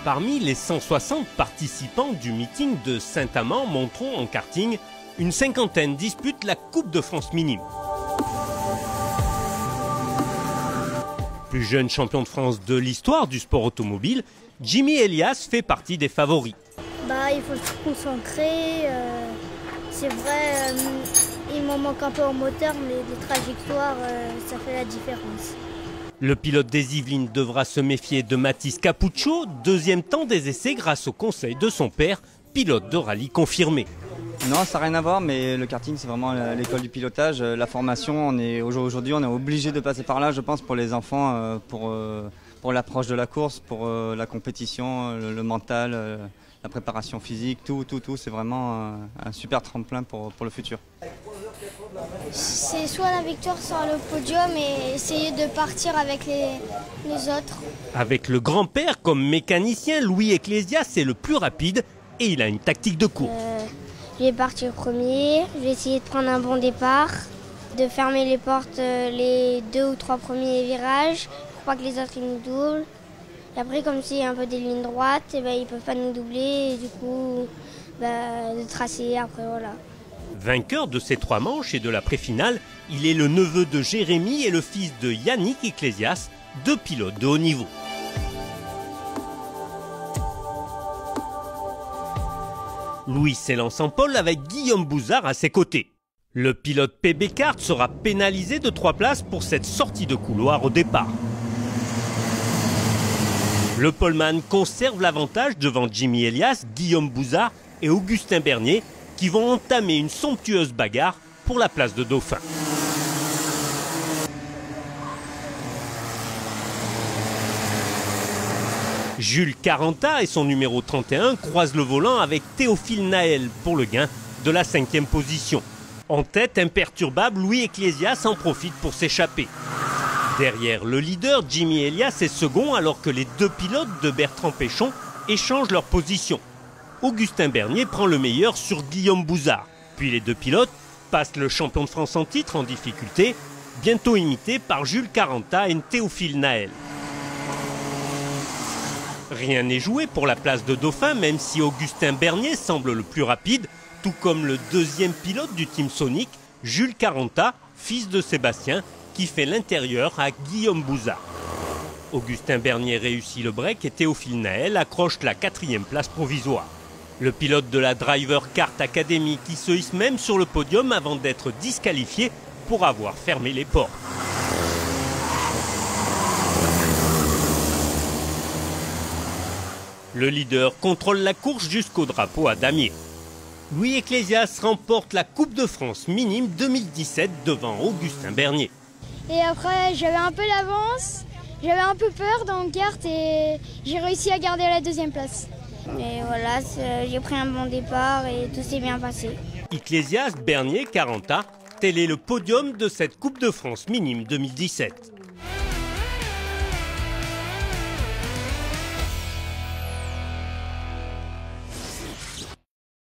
Parmi les 160 participants du meeting de Saint-Amand-Montrond en karting, une cinquantaine disputent la Coupe de France minime. Plus jeune champion de France de l'histoire du sport automobile, Jimmy Elias fait partie des favoris. Il faut se concentrer. C'est vrai, il m'en manque un peu en moteur, mais les trajectoires, ça fait la différence. Le pilote des Yvelines devra se méfier de Mathis Capuccio, deuxième temps des essais grâce au conseil de son père, pilote de rallye confirmé. Non, ça n'a rien à voir, mais le karting, c'est vraiment l'école du pilotage. La formation, aujourd'hui, on est obligé de passer par là, je pense, pour les enfants, pour l'approche de la course, pour la compétition, le mental, la préparation physique, tout. C'est vraiment un super tremplin pour le futur. C'est soit la victoire, soit le podium et essayer de partir avec les autres. Avec le grand-père comme mécanicien, Louis Ecclésias est le plus rapide et il a une tactique de course. Je vais partir premier, je vais essayer de prendre un bon départ, de fermer les portes les 2 ou 3 premiers virages pour pas que les autres ils nous doublent. Et après, comme s'il y a un peu des lignes droites, ils ne peuvent pas nous doubler et du coup, de tracer après, voilà. Vainqueur de ces 3 manches et de la pré-finale, il est le neveu de Jérémy et le fils de Yannick Ecclésias, 2 pilotes de haut niveau. Louis s'élance en pole avec Guillaume Bouzard à ses côtés. Le pilote PB Kart sera pénalisé de 3 places pour cette sortie de couloir au départ. Le poleman conserve l'avantage devant Jimmy Elias, Guillaume Bouzard et Augustin Bernier qui vont entamer une somptueuse bagarre pour la place de dauphin. Jules Caranta et son numéro 31 croisent le volant avec Théophile Naël pour le gain de la 5e position. En tête, imperturbable, Louis Ecclésias en profite pour s'échapper. Derrière le leader, Jimmy Elias est second alors que les 2 pilotes de Bertrand Péchon échangent leur position. Augustin Bernier prend le meilleur sur Guillaume Bouzard. Puis les 2 pilotes passent le champion de France en titre en difficulté, bientôt imité par Jules Caranta et Théophile Naël. Rien n'est joué pour la place de dauphin, même si Augustin Bernier semble le plus rapide, tout comme le 2e pilote du Team Sonic, Jules Caranta, fils de Sébastien, qui fait l'intérieur à Guillaume Bouzard. Augustin Bernier réussit le break et Théophile Naël accroche la 4e place provisoire. Le pilote de la Driver Kart Academy qui se hisse même sur le podium avant d'être disqualifié pour avoir fermé les portes. Le leader contrôle la course jusqu'au drapeau à damier. Louis Ecclésias remporte la Coupe de France minime 2017 devant Augustin Bernier. Et après, j'avais un peu l'avance, j'avais un peu peur dans le kart et j'ai réussi à garder la 2e place. Et voilà, j'ai pris un bon départ et tout s'est bien passé. Ecclésias, Bernier, Caranta, tel est le podium de cette Coupe de France minime 2017.